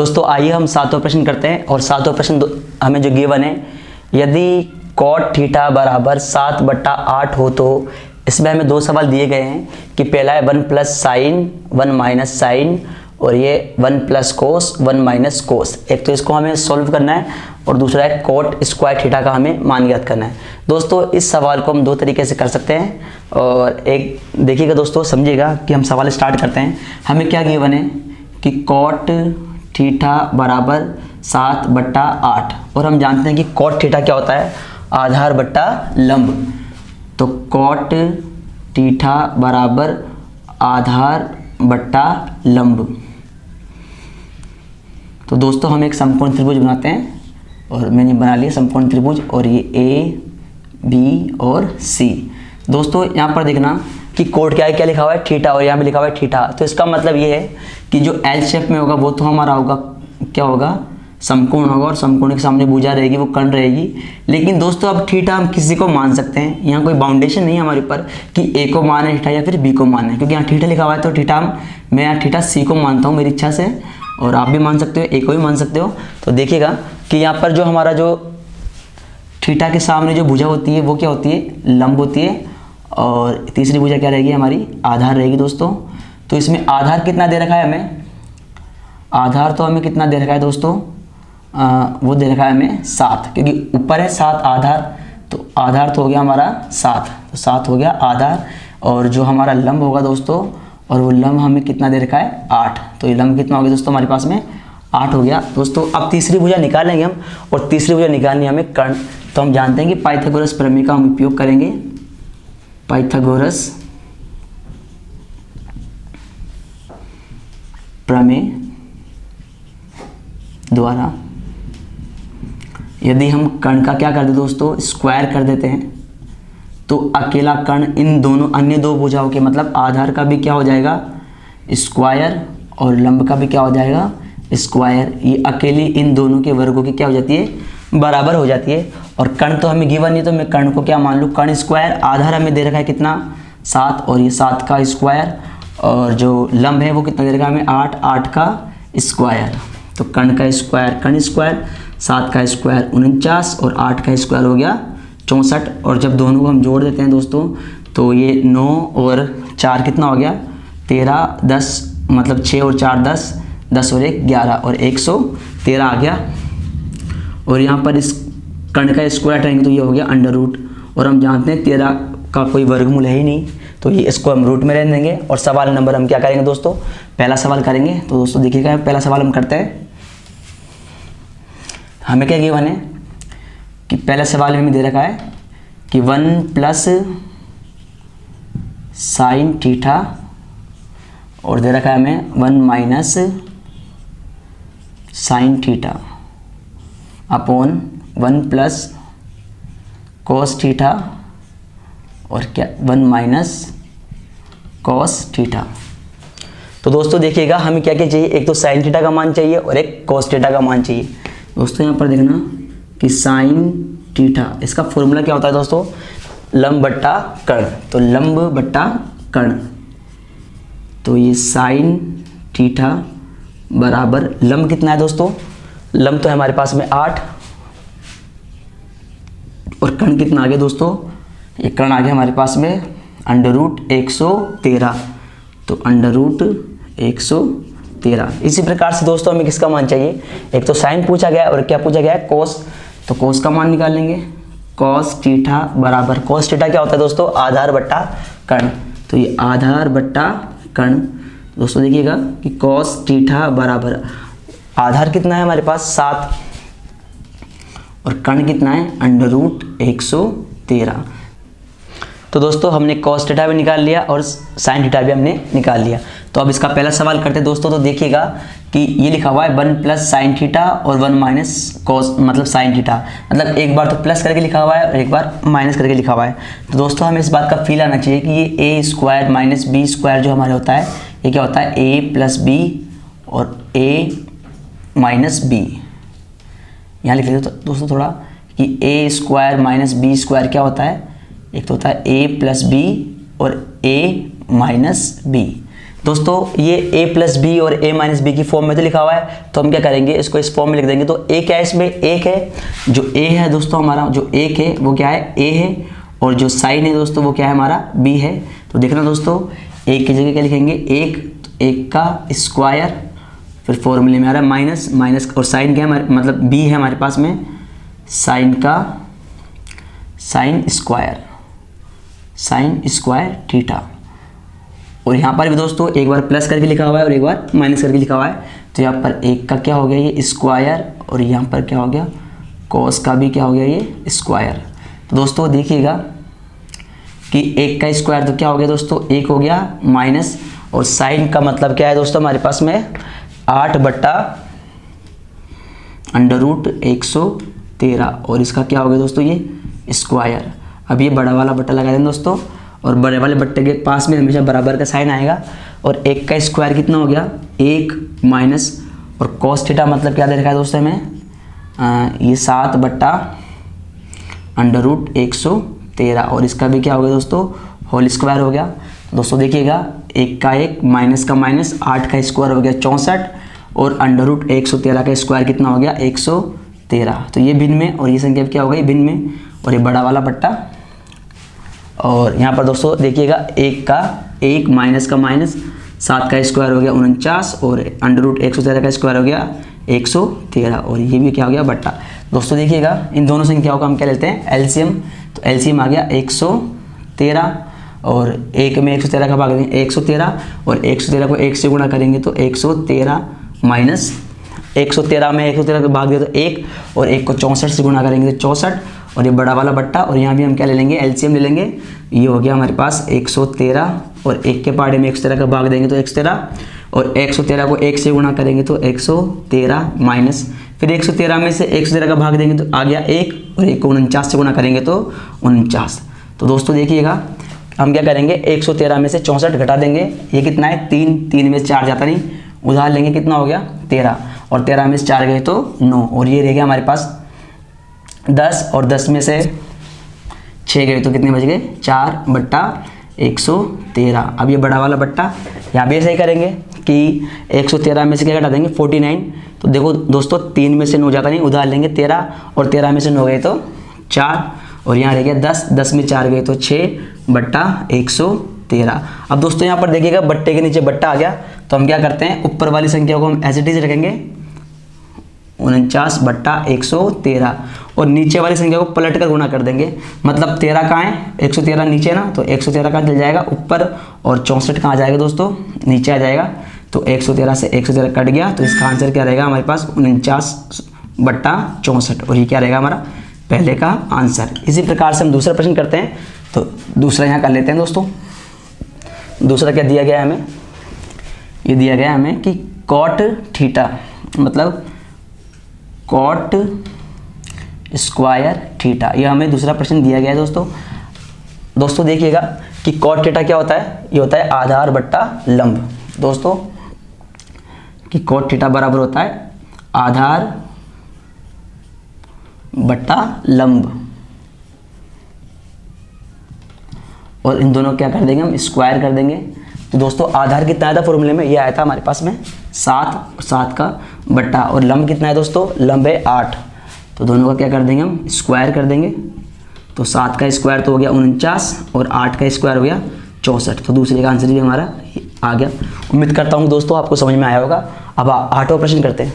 दोस्तों आइए हम सातवां प्रश्न करते हैं। और सातवां प्रश्न हमें जो गिवन है, यदि कॉट थीटा बराबर 7/8 हो तो इसमें हमें दो सवाल दिए गए हैं कि पहला है 1 प्लस साइन 1 माइनस साइन और ये 1 प्लस कोस 1 माइनस कोस। एक तो इसको हमें सॉल्व करना है और दूसरा है कॉट स्क्वायर थीटा का हमें मान ज्ञात करना है। दोस्तों इस सवाल को हम दो तरीके से कर सकते हैं और एक देखिएगा दोस्तों, समझिएगा कि हम सवाल स्टार्ट करते हैं। हमें क्या गिवन है कि कॉट थीटा बराबर 7/8 और हम जानते हैं कि कॉट थीटा क्या होता है, आधार बट्टा लंब। तो कॉट थीटा बराबर आधार बट्टा लंब। तो दोस्तों हम एक समकोण त्रिभुज बनाते हैं और मैंने बना लिया समकोण त्रिभुज और ये ए बी और सी। दोस्तों यहाँ पर देखना कि कोड क्या है, क्या लिखा हुआ है थीटा और यहाँ पे लिखा हुआ है थीटा। तो इसका मतलब ये है कि जो एल शेप में होगा वो तो हमारा होगा क्या होगा, समकोण होगा और समकोण के सामने भुजा रहेगी, वो कर्ण रहेगी। लेकिन दोस्तों अब थीटा हम किसी को मान सकते हैं, यहाँ कोई बाउंडेशन नहीं है हमारे ऊपर कि ए को मान है थीटा या फिर बी को मान है, क्योंकि यहाँ थीटा लिखा हुआ है। तो थीटा मैं यहाँ थीटा सी को मानता हूँ मेरी इच्छा से और आप भी मान सकते हो, ए को भी मान सकते हो। तो देखिएगा कि यहाँ पर जो हमारा जो थीटा के सामने जो भुजा होती है वो क्या होती है, लंब होती है और तीसरी भुजा क्या रहेगी हमारी, आधार रहेगी दोस्तों। तो इसमें आधार कितना दे रखा है हमें, आधार तो हमें कितना दे रखा है दोस्तों, वो दे रखा है हमें 7, क्योंकि ऊपर है 7 आधार, तो आधार तो हो गया हमारा 7, तो 7 हो गया आधार। और जो हमारा लंब होगा दोस्तों, और वो लंब हमें कितना दे रखा है 8, तो ये लंब कितना हो गया दोस्तों हमारे पास में 8 हो गया दोस्तों। अब तीसरी भुजा निकालेंगे हम और तीसरी भुजा निकालनी हमें कर्ण। तो हम जानते हैं कि पाइथागोरस प्रमेय का हम उपयोग करेंगे, पाइथागोरस प्रमेय द्वारा यदि हम कर्ण का क्या कर दें दोस्तों, स्क्वायर कर देते हैं, तो अकेला कर्ण इन दोनों अन्य दो भुजाओं के मतलब आधार का भी क्या हो जाएगा स्क्वायर और लंब का भी क्या हो जाएगा स्क्वायर। ये अकेली इन दोनों के वर्गों की क्या हो जाती है, बराबर हो जाती है। और कर्ण तो हमें गिवन नहीं, तो मैं कर्ण को क्या मान लूँ, कर्ण स्क्वायर। आधार हमें दे रखा है कितना 7 और ये 7 का स्क्वायर, और जो लंब है वो कितना दे रखा है हमें 8 का स्क्वायर। तो कर्ण का स्क्वायर कर्ण स्क्वायर, 7 का स्क्वायर 49 और 8 का स्क्वायर हो गया 64। और जब दोनों को हम जोड़ देते हैं दोस्तों, तो ये 9 और 4 कितना हो गया 13, 10 मतलब 6 और 4 10, 10 और 1 11 और 113 आ गया। और यहाँ पर इस कर्ण का स्क्वायर हटाएंगे तो ये हो गया अंडर रूट, और हम जानते हैं 13 का कोई वर्गमूल है ही नहीं, तो ये इसको हम रूट में रहने देंगे। और सवाल नंबर हम क्या करेंगे दोस्तों, पहला सवाल करेंगे। तो दोस्तों देखिएगा पहला सवाल हम करते हैं। हमें क्या गिवन है कि पहला सवाल में दे रखा है कि 1 प्लस साइन थीटा और दे रखा है हमें 1 minus sine theta upon 1 plus cos theta और क्या 1 माइनस कॉस थीटा। तो दोस्तों देखिएगा हमें क्या क्या चाहिए, एक तो साइन थीटा का मान चाहिए और एक कॉस थीटा का मान चाहिए। दोस्तों यहाँ पर देखना कि साइन थीटा, इसका फॉर्मूला क्या होता है दोस्तों, लंब बट्टा कर्ण। तो लंब बट्टा कर्ण, तो ये साइन थीटा बराबर लंब कितना है दोस्तों, लंब तो है हमारे पास में 8 और कर्ण कितना आ गया दोस्तों, ये कर्ण आ गया हमारे पास में अंडर रूट 113। तो अंडर रूट 113। इसी प्रकार से दोस्तों हमें किसका मान चाहिए, एक तो साइन पूछा गया है और क्या पूछा गया है कोस, तो कोस का मान निकाल लेंगे। कॉस थीटा बराबर, कॉस थीटा क्या होता है दोस्तों, आधार बट्टा कर्ण। तो ये आधार बट्टा कर्ण। दोस्तों देखिएगा कि कॉस थीटा बराबर आधार कितना है हमारे पास 7 और कर्ण कितना है अंडर रूट 113। तो दोस्तों हमने कॉस थीटा भी निकाल लिया और साइन थीटा भी हमने निकाल लिया। तो अब इसका पहला सवाल करते हैं दोस्तों। तो देखिएगा कि ये लिखा हुआ है 1 प्लस साइन थीटा और 1 माइनस कॉस मतलब साइन थीटा, मतलब एक बार तो प्लस करके लिखा हुआ है और एक बार माइनस करके लिखा हुआ है। तो दोस्तों हमें इस बात का फील आना चाहिए कि ये ए स्क्वायर माइनस बी स्क्वायर जो हमारे होता है, ये क्या होता है ए प्लस बी और ए माइनस बी। यहाँ लिख लेते दोस्तों थोड़ा कि ए स्क्वायर माइनस बी स्क्वायर क्या होता है, एक तो होता है ए प्लस बी और ए माइनस बी। दोस्तों ये a प्लस बी और a माइनस बी की फॉर्म में तो लिखा हुआ है, तो हम क्या करेंगे, इसको इस फॉर्म में लिख देंगे। तो a क्या है, इसमें एक है, जो a है दोस्तों हमारा, जो एक है वो क्या है, a है, और जो साइन है दोस्तों वो क्या है हमारा, b है। तो देखना दोस्तों, एक की जगह क्या लिखेंगे, एक का स्क्वायर, फिर फॉर्मूले में आ रहा है माइनस माइनस, और साइन क्या है, मतलब b है हमारे पास में, साइन का साइन स्क्वायर थीटा। और यहाँ पर भी दोस्तों एक बार प्लस करके लिखा हुआ है और एक बार माइनस करके लिखा हुआ है। तो यहाँ पर एक का क्या हो गया, ये स्क्वायर, और यहाँ पर क्या हो गया, कॉस का भी क्या हो गया, ये स्क्वायर। तो दोस्तों देखिएगा कि एक का स्क्वायर तो क्या हो गया दोस्तों, एक हो गया, माइनस, और साइन का मतलब क्या है दोस्तों हमारे पास में 8/√113, और इसका क्या हो गया दोस्तों, ये स्क्वायर। अब ये बड़ा वाला बट्टा लगा दें दोस्तों, और बड़े वाले बट्टे के पास में हमेशा बराबर का साइन आएगा। और एक का स्क्वायर कितना हो गया, एक, माइनस, और कॉस थीटा मतलब क्या दे रखा है दोस्तों हमें, ये 7/√113, और इसका भी क्या हो गया दोस्तों, होल स्क्वायर हो गया। दोस्तों देखिएगा, एक का एक, माइनस का माइनस, 8 का स्क्वायर हो गया 64, और √113 का स्क्वायर कितना हो गया, 113। तो ये भिन्न में, और ये संख्या क्या हो गई, भिन्न में, और ये बड़ा वाला बट्टा। और यहाँ पर दोस्तों देखिएगा, एक का एक, माइनस का माइनस, 7 का स्क्वायर हो गया 49, और √113 का स्क्वायर हो गया 113, और ये भी क्या हो गया, बट्टा। दोस्तों देखिएगा, इन दोनों संख्याओं का हम क्या लेते हैं, एलसीएम। तो एलसीएम आ गया 113, और एक में 113 का भाग देंगे 113, और 113 को 1 से गुणा करेंगे तो 113 माइनस 113 में 113 का भाग दिया तो 1, और 1 को 64 से गुणा करेंगे तो 64, और ये बड़ा वाला बट्टा। और यहाँ भी हम क्या ले लेंगे, एलसीएम ले लेंगे। ये हो गया हमारे पास 113, और 1 के पहाड़े में 113 का भाग देंगे तो 113, और 113 को 1 से गुणा करेंगे तो 113 माइनस, फिर 113 में से 113 का भाग देंगे तो आ गया 1, और 1 को 49 से गुणा करेंगे तो 49। तो दोस्तों देखिएगा, हम क्या करेंगे, 113 में से 64 घटा देंगे, ये कितना है, 3 में से 4 जाता नहीं, उधार लेंगे, कितना हो गया 13, और 13 में से 4 गए तो 9, और ये रह गया हमारे पास 10, और 10 में से 6 गए तो कितने बच गए, 4/113। अब ये बड़ा वाला बट्टा, यहाँ भी ऐसे ही करेंगे कि 113 में से क्या घटा देंगे, 49। तो देखो दोस्तों, 3 में से 9 जाता नहीं, उधार लेंगे 13, और 13 में से 9 गए तो 4, और यहाँ रह गया 10 में 4 गए तो 6/113। अब दोस्तों यहाँ पर देखिएगा, बट्टे के नीचे बट्टा आ गया, तो हम क्या करते हैं, ऊपर वाली संख्या को हम एज इट इज रखेंगे 49/113, और नीचे वाली संख्या को पलट कर गुणा कर देंगे। मतलब 13 कहाँ है, 113 नीचे ना, तो 113 कहाँ चल जाएगा, ऊपर, और 64 कहाँ आ जाएगा दोस्तों, नीचे आ जाएगा। तो 113 से 113 कट गया, तो इसका आंसर क्या रहेगा हमारे पास, 49/64, और ये क्या रहेगा हमारा पहले का आंसर। इसी प्रकार से हम दूसरा प्रश्न करते हैं। तो दूसरा यहाँ कर लेते हैं दोस्तों। दूसरा क्या दिया गया है हमें, ये दिया गया है हमें कि कॉट थीटा मतलब कॉट स्क्वायर थीटा, ये हमें दूसरा प्रश्न दिया गया है दोस्तों देखिएगा कि कॉट थीटा क्या होता है, ये होता है आधार बट्टा लंब। दोस्तों कि कॉट थीटा बराबर होता है आधार बट्टा लंब, और इन दोनों क्या कर देंगे हम, स्क्वायर कर देंगे। तो दोस्तों आधार कितना आया था फॉर्मूले में, ये आया था हमारे पास में 7 का बट्टा, और लंब कितना है दोस्तों, लंब है 8। तो दोनों का क्या कर देंगे हम, स्क्वायर कर देंगे। तो 7 का स्क्वायर तो हो गया 49, और 8 का स्क्वायर हो गया 64। तो दूसरे का आंसर भी हमारा आ गया। उम्मीद करता हूँ दोस्तों आपको समझ में आया होगा। अब 8वां प्रश्न करते हैं।